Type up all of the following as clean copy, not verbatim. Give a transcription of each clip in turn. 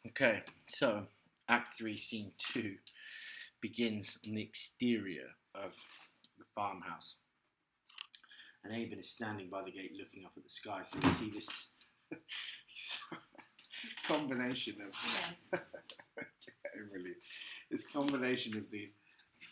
Okay, so Act 3, Scene 2 begins on the exterior of the farmhouse. And Aben is standing by the gate looking up at the sky. So you see this combination of really, this combination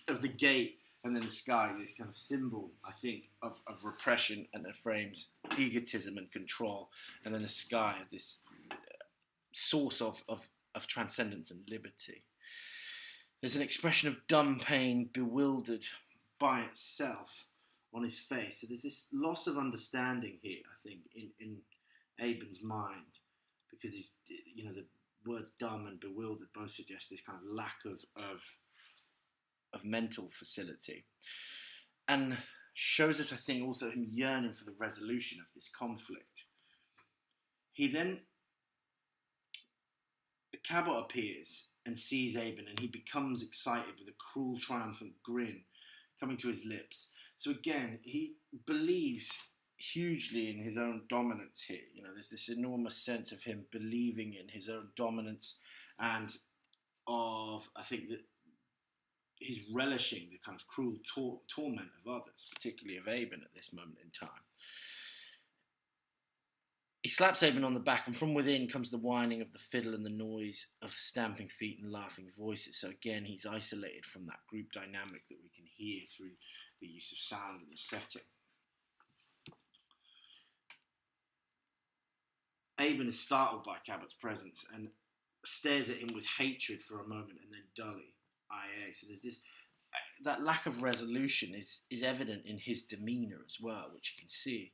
of the gate and then the sky, this kind of symbol, I think, of repression, and it frames egotism and control, and then the sky, this source of transcendence and liberty. There's an expression of dumb pain, bewildered by itself, on his face. So there's this loss of understanding here, I think, in Aben's mind, because he's, the words dumb and bewildered both suggest this kind of lack of mental facility, and shows us, I think, also him yearning for the resolution of this conflict. Cabot appears and sees Aben, and he becomes excited with a cruel, triumphant grin coming to his lips. So again, he believes hugely in his own dominance here. There's this enormous sense of him believing in his own dominance, and of, I think, that he's relishing the kind of cruel torment of others, particularly of Aben at this moment in time. He slaps Aben on the back, and from within comes the whining of the fiddle and the noise of stamping feet and laughing voices. So again, he's isolated from that group dynamic that we can hear through the use of sound and the setting. Aben is startled by Cabot's presence and stares at him with hatred for a moment, and then dully, IA. So there's this, that lack of resolution is evident in his demeanour as well, which you can see.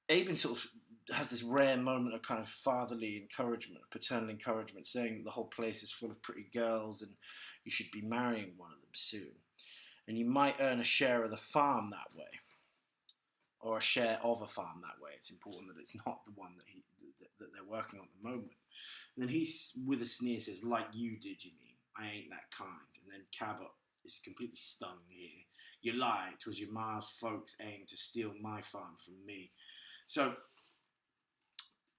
Aben sort of has this rare moment of kind of fatherly encouragement, paternal encouragement, saying that the whole place is full of pretty girls and you should be marrying one of them soon. And you might earn a share of the farm that way, or a share of a farm that way. It's important that it's not the one that they're working on at the moment. And then he, with a sneer, says, "Like you did, you mean? I ain't that kind." And then Cabot is completely stung here. "You lie. 'Twas your ma's folks aimed to steal my farm from me." So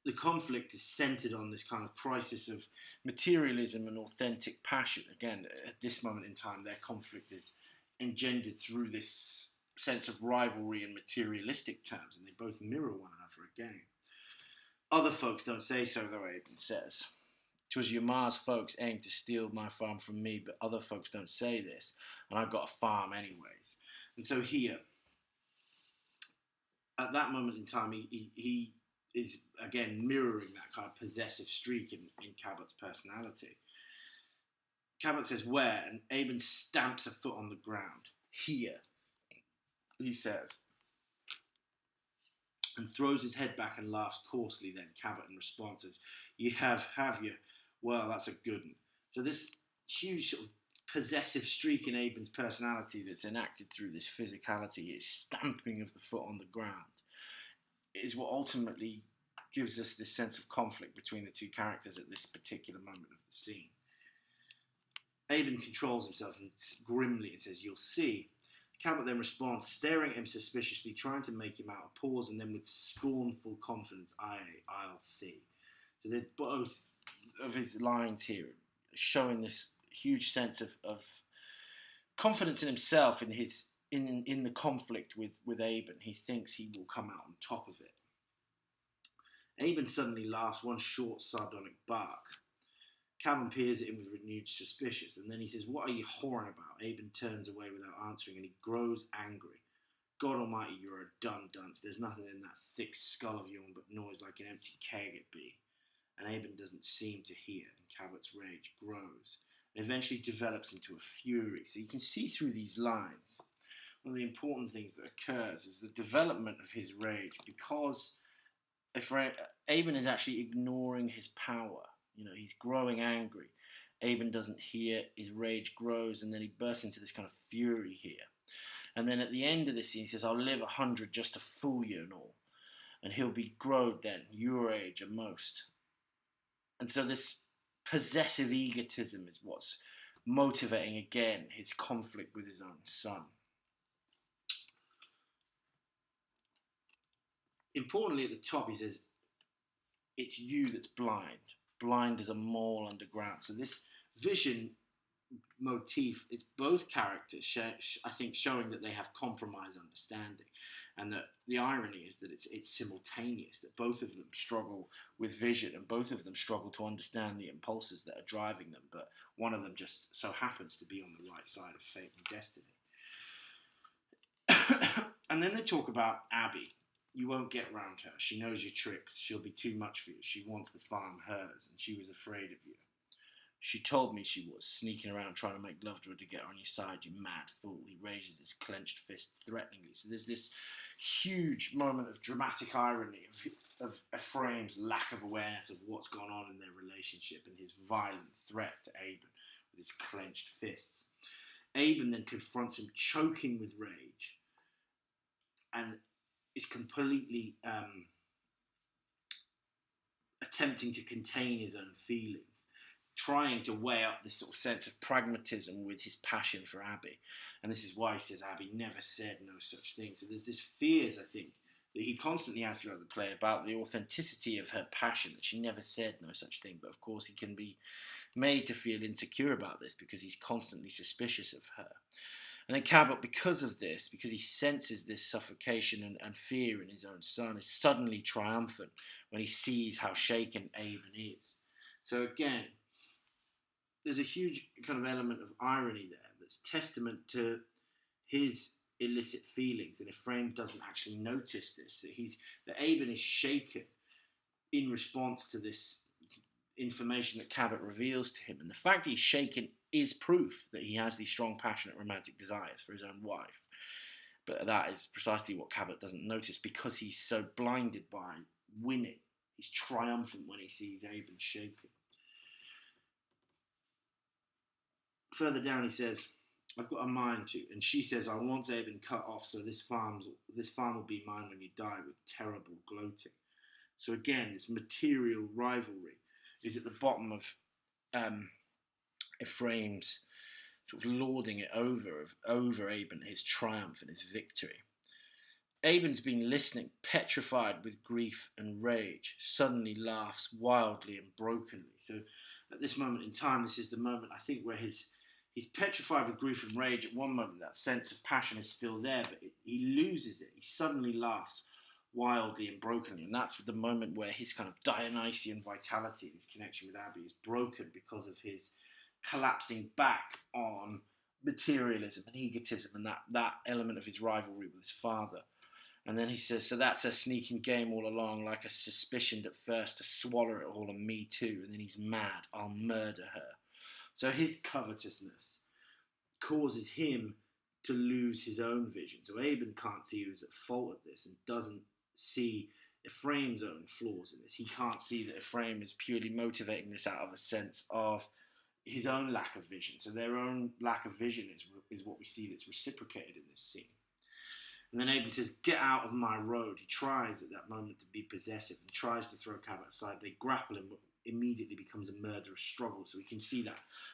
the conflict is centered on this kind of crisis of materialism and authentic passion. Again, at this moment in time, their conflict is engendered through this sense of rivalry in materialistic terms, and they both mirror one another again. Other folks don't say so, though, Aben says. "'Twas your ma's folks aimed to steal my farm from me, but other folks don't say this, and I've got a farm anyways." And so here, at that moment in time, he is, again, mirroring that kind of possessive streak in Cabot's personality. Cabot says, "Where?" And Aben stamps a foot on the ground. "Here," he says, and throws his head back and laughs coarsely. Then Cabot, in response, says, "You have you? Well, that's a good one." So this huge sort of possessive streak in Aben's personality that's enacted through this physicality, his stamping of the foot on the ground, is what ultimately gives us this sense of conflict between the two characters at this particular moment of the scene. Aben controls himself and grimly and says, "You'll see." Cabot then responds, staring at him suspiciously, trying to make him out a pause, and then with scornful confidence, I'll see." So they're both of his lines here showing this huge sense of confidence in himself, in the conflict with Aben. He thinks he will come out on top of it. Aben suddenly laughs one short, sardonic bark. Cabot peers at him with renewed suspicion, and then he says, "What are you whoring about?" Aben turns away without answering, and he grows angry. "God almighty, you're a dumb dunce. There's nothing in that thick skull of yours but noise like an empty keg it be." And Aben doesn't seem to hear, and Cabot's rage grows, and eventually develops into a fury. So you can see through these lines, one of the important things that occurs is the development of his rage, because if Aben is actually ignoring his power, he's growing angry. Aben doesn't hear, his rage grows, and then he bursts into this kind of fury here. And then at the end of the scene, he says, "I'll live 100 just to fool you and all. And he'll be growed then, your age at most." And so this possessive egotism is what's motivating, again, his conflict with his own son. Importantly, at the top, he says, "It's you that's blind." blind as a mole underground. So this vision motif, it's both characters, I think, showing that they have compromise understanding, and that the irony is that it's simultaneous, that both of them struggle with vision and both of them struggle to understand the impulses that are driving them, but one of them just so happens to be on the right side of fate and destiny. And then they talk about Abby. You won't get round her. She knows your tricks. She'll be too much for you. She wants the farm hers, and she was afraid of you. She told me she was, sneaking around trying to make love to her to get her on your side, you mad fool. He raises his clenched fist threateningly. So there's this huge moment of dramatic irony of Ephraim's lack of awareness of what's gone on in their relationship and his violent threat to Aben with his clenched fists. Aben then confronts him, choking with rage, and is completely attempting to contain his own feelings, trying to weigh up this sort of sense of pragmatism with his passion for Abby. And this is why he says Abby never said no such thing. So there's this fears, I think, that he constantly has throughout the play about the authenticity of her passion, that she never said no such thing. But of course he can be made to feel insecure about this because he's constantly suspicious of her. And then Cabot, because of this, because he senses this suffocation and fear in his own son, is suddenly triumphant when he sees how shaken Aben is. So again, there's a huge kind of element of irony there that's testament to his illicit feelings, and Ephraim doesn't actually notice this, that Aben is shaken in response to this information that Cabot reveals to him. And the fact that he's shaken is proof that he has these strong, passionate, romantic desires for his own wife. But that is precisely what Cabot doesn't notice because he's so blinded by winning. He's triumphant when he sees Aben shaken. Further down he says, I've got a mind to, and she says, I want Aben cut off so this farm will be mine when you die, with terrible gloating. So again, this material rivalry is at the bottom of Ephraim's sort of lording it over Aben, his triumph and his victory. Aben's been listening, petrified with grief and rage, suddenly laughs wildly and brokenly. So at this moment in time, this is the moment, I think, where he's petrified with grief and rage. At one moment, that sense of passion is still there, but he loses it. He suddenly laughs wildly and brokenly, and that's the moment where his kind of Dionysian vitality, his connection with Abby, is broken because of his collapsing back on materialism and egotism and that element of his rivalry with his father. And then he says, so that's a sneaking game all along, like a suspicion at first to swallow it all, and me too. And then he's mad, I'll murder her. So his covetousness causes him to lose his own vision. So Aben can't see who's at fault at this and doesn't see Ephraim's own flaws in this. He can't see that Ephraim is purely motivating this out of a sense of his own lack of vision. So their own lack of vision is what we see that's reciprocated in this scene. And then Aben says, get out of my road. He tries at that moment to be possessive and tries to throw Cabot aside. They grapple and immediately becomes a murderous struggle. So we can see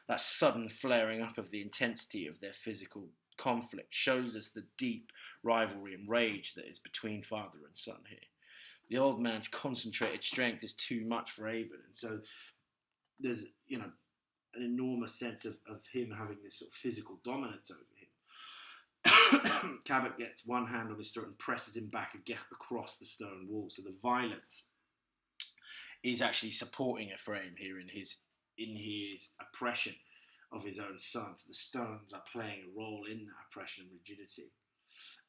that sudden flaring up of the intensity of their physical conflict shows us the deep rivalry and rage that is between father and son here. The old man's concentrated strength is too much for Aben, and so there's an enormous sense of him having this sort of physical dominance over him. Cabot gets one hand on his throat and presses him back across the stone wall. So the violence is actually supporting Ephraim here in his oppression of his own son. So the stones are playing a role in that oppression and rigidity.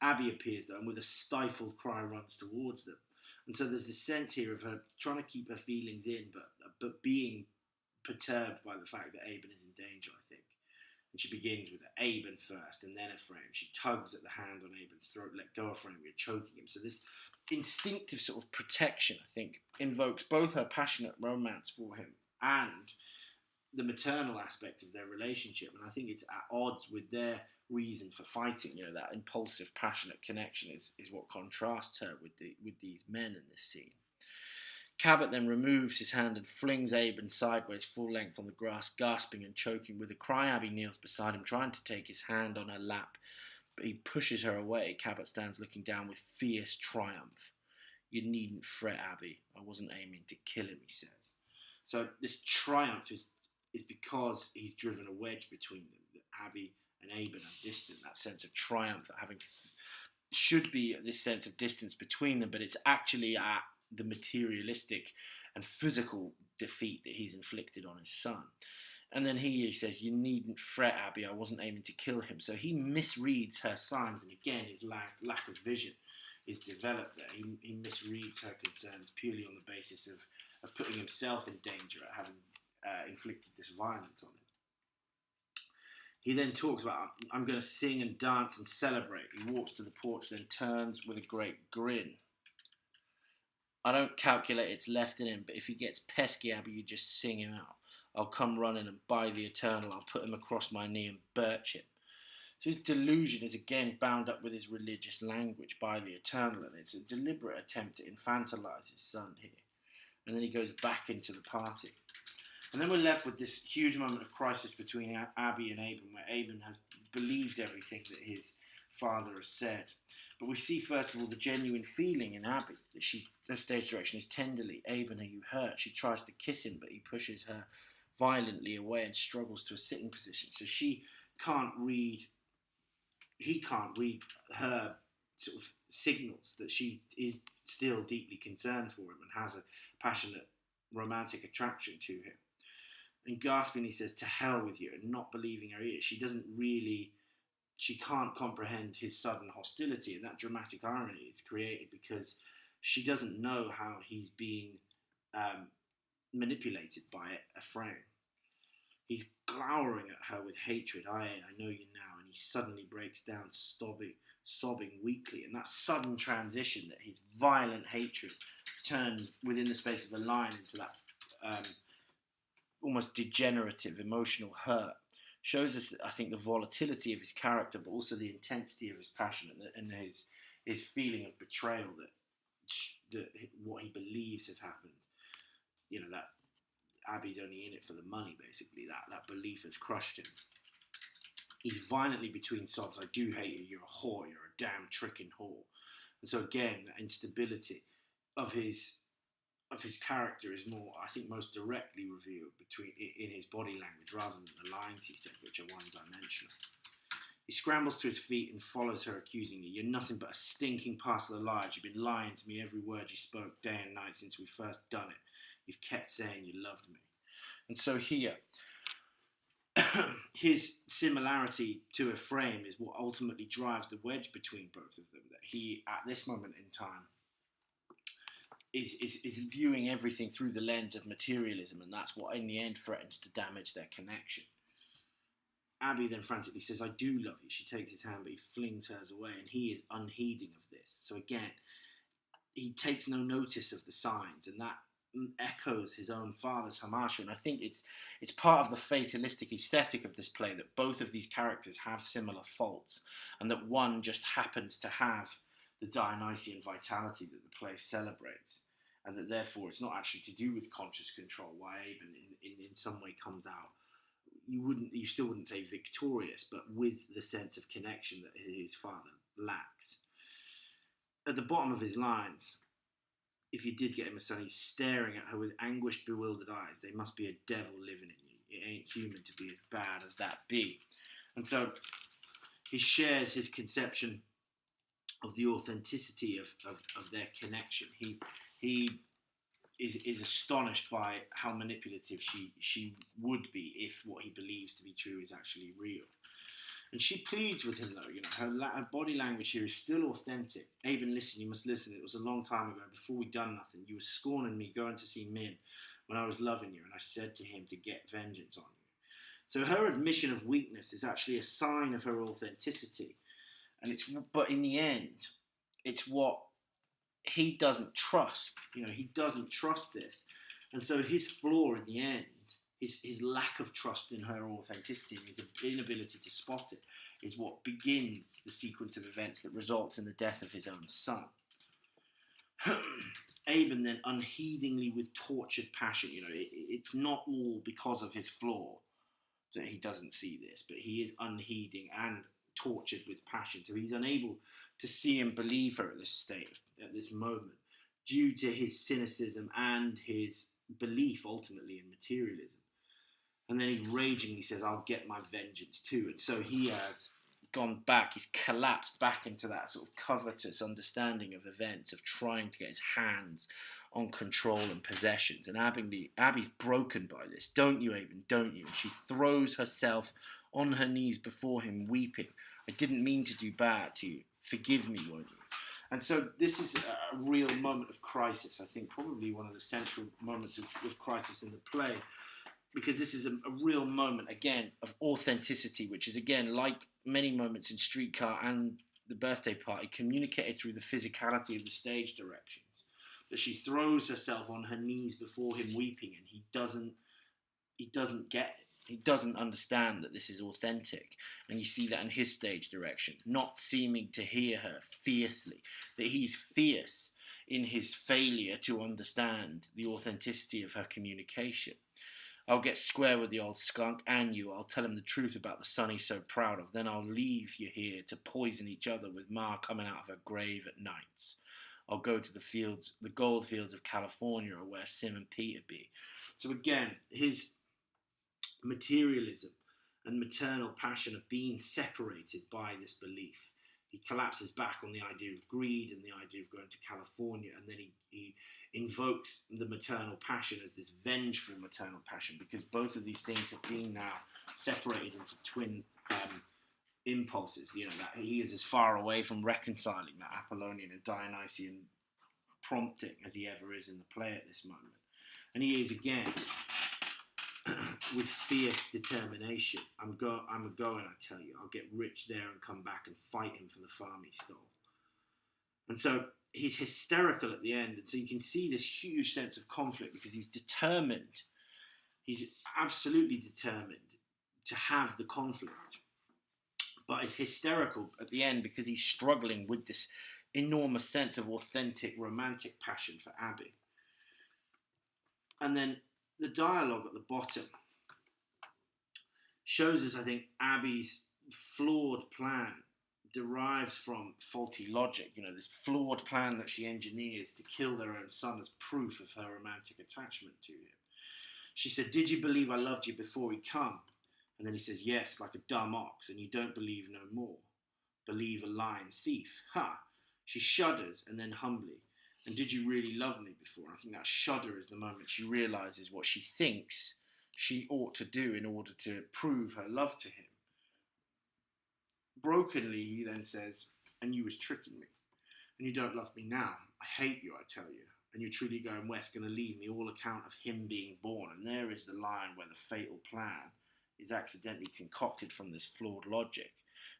Abby appears though, and with a stifled cry runs towards them. And so there's this sense here of her trying to keep her feelings in, but being perturbed by the fact that Aben is in danger, I think. And she begins with Aben first, and then Ephraim. She tugs at the hand on Aben's throat, let go of Ephraim, we're choking him. So this instinctive sort of protection, I think, invokes both her passionate romance for him and the maternal aspect of their relationship. And I think it's at odds with their reason for fighting. That impulsive, passionate connection is what contrasts her with these men in this scene. Cabot then removes his hand and flings Aben sideways full length on the grass, gasping and choking. With a cry, Abby kneels beside him, trying to take his hand on her lap, but he pushes her away. Cabot stands looking down with fierce triumph. You needn't fret, Abby. I wasn't aiming to kill him, he says. So this triumph is because he's driven a wedge between them. That Abby and Aben are distant. That sense of triumph, having should be this sense of distance between them, but it's actually at the materialistic and physical defeat that he's inflicted on his son. And then he says, "You needn't fret, Abby. I wasn't aiming to kill him." So he misreads her signs, and again, his lack of vision is developed there. He misreads her concerns purely on the basis of putting himself in danger at having inflicted this violence on him. He then talks about, "I'm going to sing and dance and celebrate." He walks to the porch, then turns with a great grin. "I don't calculate it's left in him, but if he gets pesky, Abby, you just sing him out. I'll come running and by the eternal, I'll put him across my knee and birch him." So his delusion is again bound up with his religious language, by the eternal, and it's a deliberate attempt to infantilize his son here. And then he goes back into the party. And then we're left with this huge moment of crisis between Abby and Aben, where Aben has believed everything that his father has said. But we see, first of all, the genuine feeling in Abby, that her stage direction is tenderly, "Aben, are you hurt?" She tries to kiss him, but he pushes her violently away and struggles to a sitting position. So he can't read her sort of signals that she is still deeply concerned for him and has a passionate romantic attraction to him. And gasping, he says, "To hell with you," and not believing her ears. She can't comprehend his sudden hostility, and that dramatic irony is created because she doesn't know how he's being manipulated by Ephraim. He's glowering at her with hatred. I know you now," and he suddenly breaks down, sobbing weakly. And that sudden transition, that his violent hatred turns within the space of a line into that almost degenerative emotional hurt, shows us, I think, the volatility of his character, but also the intensity of his passion and his feeling of betrayal that what he believes has happened. That Abby's only in it for the money, basically. That belief has crushed him. He's violently between sobs. "I do hate you. You're a whore. You're a damn tricking whore." And so again, the instability of his character is more, I think, most directly revealed in his body language rather than the lines he said, which are one-dimensional. He scrambles to his feet and follows her accusingly. "You're nothing but a stinking parcel of lies. You've been lying to me every word you spoke day and night since we first done it. You've kept saying you loved me." And so here, his similarity to Ephraim is what ultimately drives the wedge between both of them. That he, at this moment in time, is viewing everything through the lens of materialism, and that's what in the end threatens to damage their connection. Abby then frantically says, "I do love you." She takes his hand, but he flings hers away, and he is unheeding of this. So again, he takes no notice of the signs, and that echoes his own father's hamartia. And I think it's part of the fatalistic aesthetic of this play that both of these characters have similar faults, and that one just happens to have the Dionysian vitality that the play celebrates, and that therefore it's not actually to do with conscious control. Why Aben in some way comes out, you still wouldn't say victorious, but with the sense of connection that his father lacks. At the bottom of his lines, "If you did get him a son," he's staring at her with anguished, bewildered eyes. "They must be a devil living in you. It ain't human to be as bad as that be." And so he shares his conception of the authenticity of their connection. He is astonished by how manipulative she would be if what he believes to be true is actually real. And she pleads with him, though. Her body language here is still authentic. "Aben, listen, you must listen. It was a long time ago, before we'd done nothing. You were scorning me, going to see Min when I was loving you, and I said to him to get vengeance on you." So her admission of weakness is actually a sign of her authenticity. But in the end, it's what he doesn't trust. He doesn't trust this. And so his flaw in the end, his lack of trust in her authenticity and his inability to spot it, is what begins the sequence of events that results in the death of his own son. Aben then unheedingly, with tortured passion, it's not all because of his flaw that he doesn't see this, but he is unheeding and tortured with passion. So he's unable to see and believe her at this moment, due to his cynicism and his belief ultimately in materialism. And then he ragingly says, I'll get my vengeance too. And so he has gone back, he's collapsed back into that sort of covetous understanding of events, of trying to get his hands on control and possessions. And Abby's broken by this. Don't you, Aben? Don't you? And she throws herself on her knees before him, weeping. I didn't mean to do bad to you. Forgive me, won't you? And so this is a real moment of crisis. I think probably one of the central moments of crisis in the play, because this is a real moment, again, of authenticity, which is, again, like many moments in Streetcar and The Birthday Party, communicated through the physicality of the stage directions. That she throws herself on her knees before him weeping, and he doesn't get it. He doesn't understand that this is authentic. And you see that in his stage direction, not seeming to hear her fiercely, that he's fierce in his failure to understand the authenticity of her communication. I'll get square with the old skunk and you. I'll tell him the truth about the son he's so proud of. Then I'll leave you here to poison each other with Ma coming out of her grave at nights. I'll go to the fields, the gold fields of California, where Sim and Peter be. So again, his materialism and maternal passion of being separated by this belief. He collapses back on the idea of greed and the idea of going to California, and then he invokes the maternal passion as this vengeful maternal passion, because both of these things have been now separated into twin impulses. You know, that he is as far away from reconciling that Apollonian and Dionysian prompting as he ever is in the play at this moment. And he is again with fierce determination. I'm going, I tell you. I'll get rich there and come back and fight him for the farm he stole. And so he's hysterical at the end. And so you can see this huge sense of conflict, because he's determined. He's absolutely determined to have the conflict. But it's hysterical at the end because he's struggling with this enormous sense of authentic romantic passion for Abby. And then the dialogue at the bottom shows us, I think, Abby's flawed plan derives from faulty logic. You know, this flawed plan that she engineers to kill their own son as proof of her romantic attachment to him. She said, "Did you believe I loved you before we come?" And then he says, "Yes, like a dumb ox, and you don't believe no more. Believe a lying thief." Ha! She shudders, and then humbly, "And did you really love me before?" And I think that shudder is the moment she realises what she thinks she ought to do in order to prove her love to him. Brokenly, he then says, "And you was tricking me. And you don't love me now. I hate you, I tell you. And you're truly going west, going to leave me all account of him being born." And there is the line where the fatal plan is accidentally concocted from this flawed logic.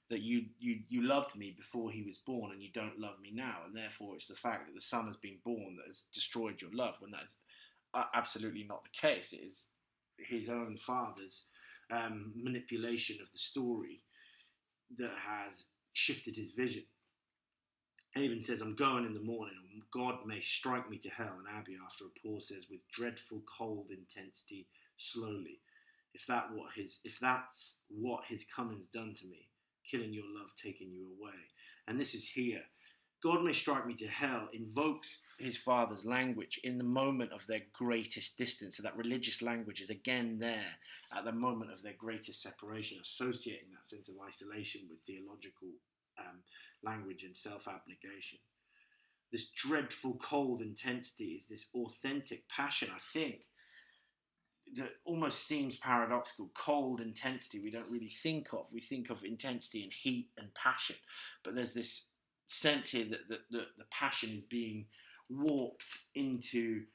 That you loved me before he was born, and you don't love me now, and therefore it's the fact that the son has been born that has destroyed your love, when that is absolutely not the case. It is his own father's manipulation of the story that has shifted his vision. Aben says, "I'm going in the morning, and God may strike me to hell." And Abby, after a pause, says, "With dreadful cold intensity, slowly, if that's what his coming's done to me, killing your love, taking you away." And this is here. God may strike me to hell invokes his father's language in the moment of their greatest distance. So that religious language is again there at the moment of their greatest separation, associating that sense of isolation with theological language and self-abnegation. This dreadful cold intensity is this authentic passion, I think, that almost seems paradoxical. Cold intensity we don't really think of. We think of intensity and heat and passion. But there's this sense here that the passion is being warped into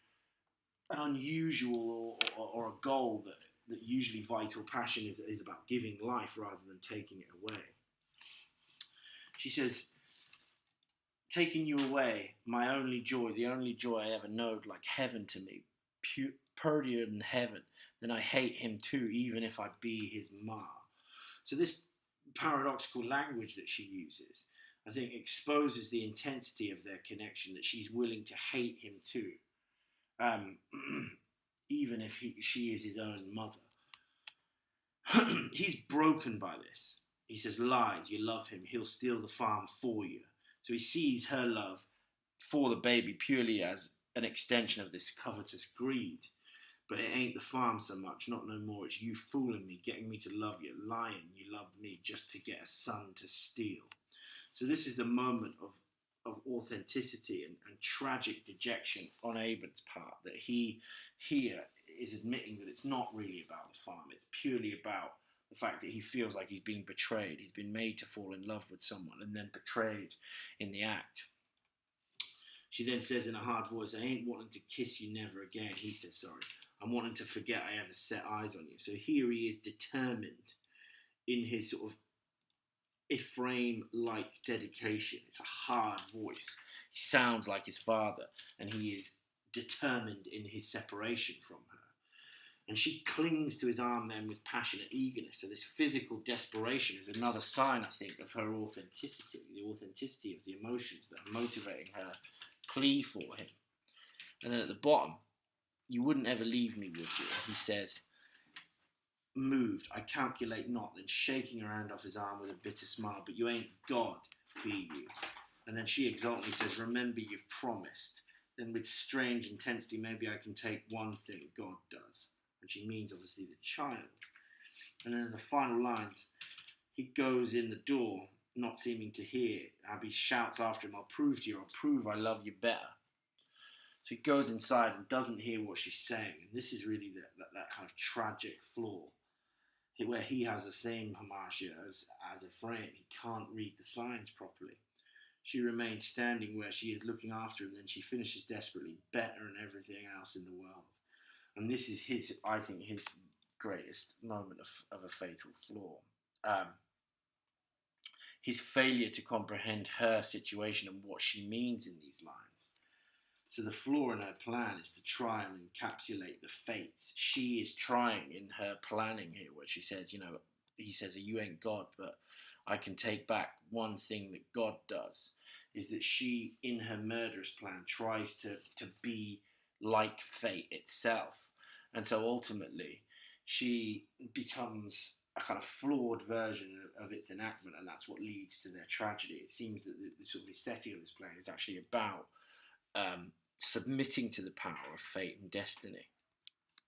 an unusual or a goal that usually vital passion is about giving life rather than taking it away. She says, "Taking you away, my only joy, the only joy I ever knowed, like heaven to me, purtier than heaven, then I hate him too, even if I be his ma." So this paradoxical language that she uses, I think, exposes the intensity of their connection, that she's willing to hate him too, even if she is his own mother. He's broken by this. He says, "Lied, you love him, he'll steal the farm for you." So he sees her love for the baby purely as an extension of this covetous greed. But it ain't the farm so much, not no more. It's you fooling me, getting me to love you, lying you loved me just to get a son to steal. So this is the moment of authenticity and tragic dejection on Aben's part, that he here is admitting that it's not really about the farm. It's purely about the fact that he feels like he's being betrayed. He's been made to fall in love with someone and then betrayed in the act. She then says in a hard voice, I ain't wanting to kiss you never again. He says, sorry. I'm wanting to forget I ever set eyes on you. So here he is determined in his sort of Ephraim-like dedication. It's a hard voice. He sounds like his father, and he is determined in his separation from her. And she clings to his arm then with passionate eagerness. So this physical desperation is another sign, I think, of her authenticity, the authenticity of the emotions that are motivating her plea for him. And then at the bottom, you wouldn't ever leave me, would you? He says, moved, I calculate not, then shaking her hand off his arm with a bitter smile, but you ain't God, be you? And then she exultantly says, remember you've promised. Then with strange intensity, maybe I can take one thing God does. And she means obviously the child. And then in the final lines, he goes in the door, not seeming to hear. Abby shouts after him, I'll prove to you, I'll prove I love you better. So he goes inside and doesn't hear what she's saying. And this is really that kind of tragic flaw, where he has the same hamartia as Ephraim. He can't read the signs properly. She remains standing where she is looking after him. Then she finishes desperately, better than everything else in the world. And this is I think, his greatest moment of a fatal flaw. His failure to comprehend her situation and what she means in these lines. So the flaw in her plan is to try and encapsulate the fates. She is trying in her planning here, where she says, he says, you ain't God, but I can take back one thing that God does, is that she, in her murderous plan, tries to be like fate itself. And so ultimately, she becomes a kind of flawed version of its enactment, and that's what leads to their tragedy. It seems that the sort of aesthetic of this play is actually about submitting to the power of fate and destiny.